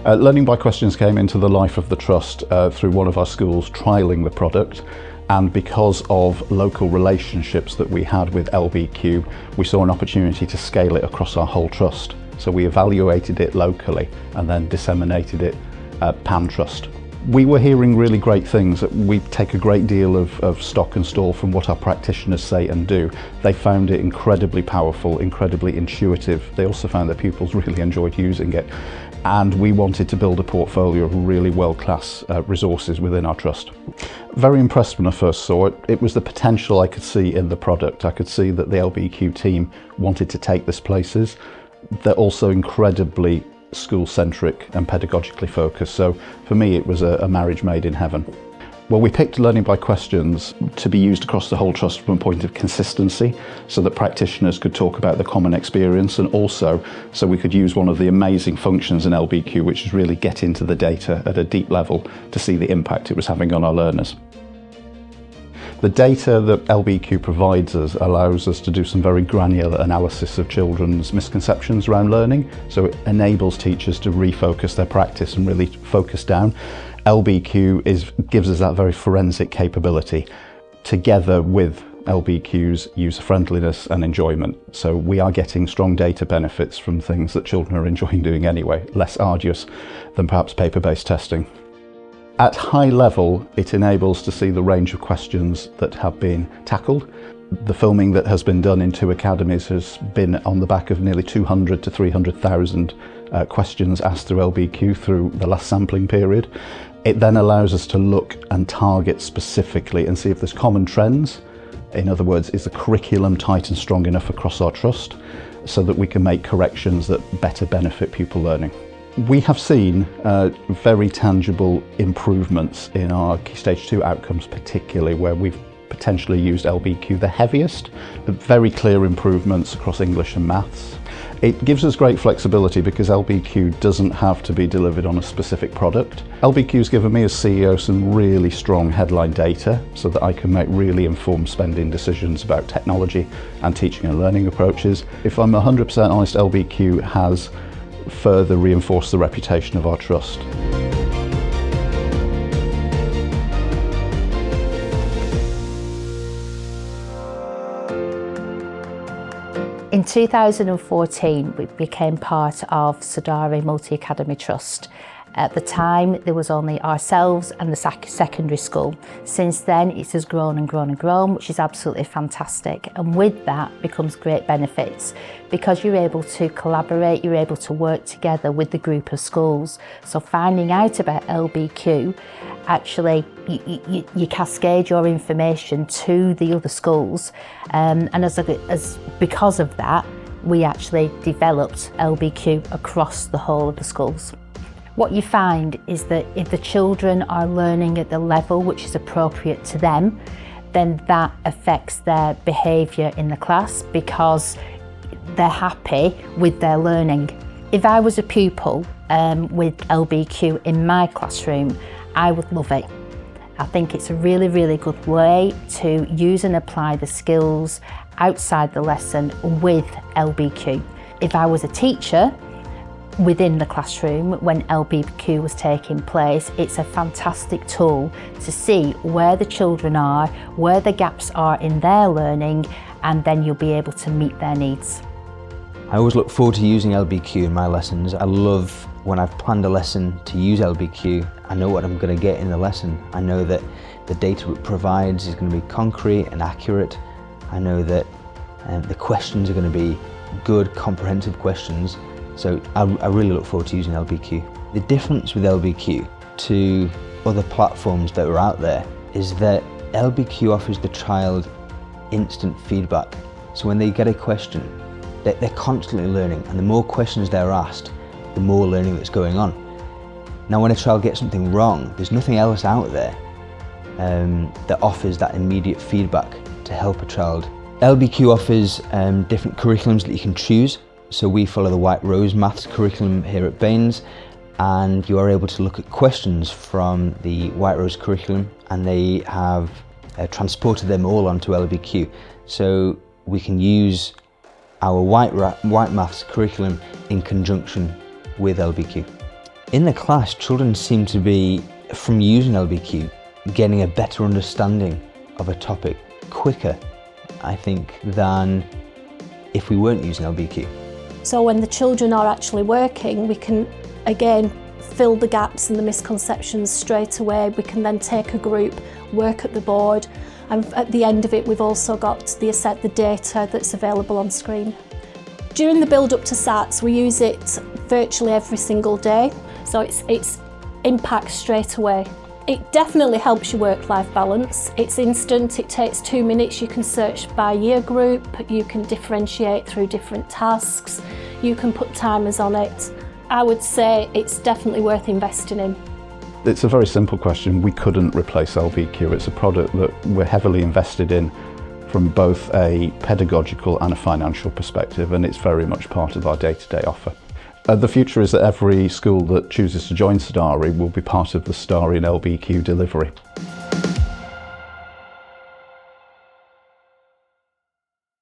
Learning by Questions came into the life of the Trust through one of our schools trialling the product, and because of local relationships that we had with LBQ, we saw an opportunity to scale it across our whole Trust. So we evaluated it locally and then disseminated it pan-Trust. We were hearing really great things. We take a great deal of stock and stall from what our practitioners say and do. They found it incredibly powerful, incredibly intuitive. They also found that pupils really enjoyed using it. And we wanted to build a portfolio of really world-class resources within our Trust. Very impressed when I first saw it. It was the potential I could see in the product. I could see that the LBQ team wanted to take this places. They're also incredibly school-centric and pedagogically focused, so for me it was a marriage made in heaven. Well, we picked Learning by Questions to be used across the whole Trust from a point of consistency, so that practitioners could talk about the common experience, and also so we could use one of the amazing functions in LBQ, which is really get into the data at a deep level to see the impact it was having on our learners. The data that LBQ provides us allows us to do some very granular analysis of children's misconceptions around learning, so it enables teachers to refocus their practice and really focus down. LBQ gives us that very forensic capability, together with LBQ's user-friendliness and enjoyment. So we are getting strong data benefits from things that children are enjoying doing anyway, less arduous than perhaps paper-based testing. At high level, it enables to see the range of questions that have been tackled. The filming that has been done in 2 academies has been on the back of nearly 200 to 300,000 questions asked through LBQ through the last sampling period. It then allows us to look and target specifically and see if there's common trends. In other words, is the curriculum tight and strong enough across our Trust so that we can make corrections that better benefit pupil learning. We have seen very tangible improvements in our Key Stage 2 outcomes, particularly where we've potentially used LBQ the heaviest, but very clear improvements across English and maths. It gives us great flexibility because LBQ doesn't have to be delivered on a specific product. LBQ's given me as CEO some really strong headline data so that I can make really informed spending decisions about technology and teaching and learning approaches. If I'm 100% honest, LBQ has further reinforce the reputation of our Trust. In 2014, we became part of Cidari Mulit Academy Trust. At the time, there was only ourselves and the secondary school. Since then, it has grown and grown and grown, which is absolutely fantastic. And with that becomes great benefits because you're able to collaborate, you're able to work together with the group of schools. So finding out about LBQ, actually, you cascade your information to the other schools. And because of that, we actually developed LBQ across the whole of the schools. What you find is that if the children are learning at the level which is appropriate to them, then that affects their behaviour in the class because they're happy with their learning. If I was a pupil with LBQ in my classroom, I would love it. I think it's a really, really good way to use and apply the skills outside the lesson with LBQ. If I was a teacher, within the classroom when LBQ was taking place, it's a fantastic tool to see where the children are, where the gaps are in their learning, and then you'll be able to meet their needs. I always look forward to using LBQ in my lessons. I love when I've planned a lesson to use LBQ. I know what I'm going to get in the lesson. I know that the data it provides is going to be concrete and accurate. I know that the questions are going to be good, comprehensive questions. So I really look forward to using LBQ. The difference with LBQ to other platforms that are out there is that LBQ offers the child instant feedback. So when they get a question, they're constantly learning, and the more questions they're asked, the more learning that's going on. Now when a child gets something wrong, there's nothing else out there that offers that immediate feedback to help a child. LBQ offers different curriculums that you can choose. So we follow the White Rose Maths curriculum here at Baines, and you are able to look at questions from the White Rose curriculum, and they have transported them all onto LBQ. So we can use our White Maths curriculum in conjunction with LBQ. In the class, children seem to be, from using LBQ, getting a better understanding of a topic quicker, I think, than if we weren't using LBQ. So when the children are actually working, we can again fill the gaps and the misconceptions straight away. We can then take a group, work at the board, and at the end of it we've also got the data that's available on screen. During the build up to SATs, we use it virtually every single day, so it's impact straight away. It definitely helps your work-life balance. It's instant, it takes 2 minutes, you can search by year group, you can differentiate through different tasks, you can put timers on it. I would say it's definitely worth investing in. It's a very simple question. We couldn't replace LBQ. It's a product that we're heavily invested in from both a pedagogical and a financial perspective, and it's very much part of our day-to-day offer. The future is that every school that chooses to join Cidari will be part of the Cidari and LBQ delivery.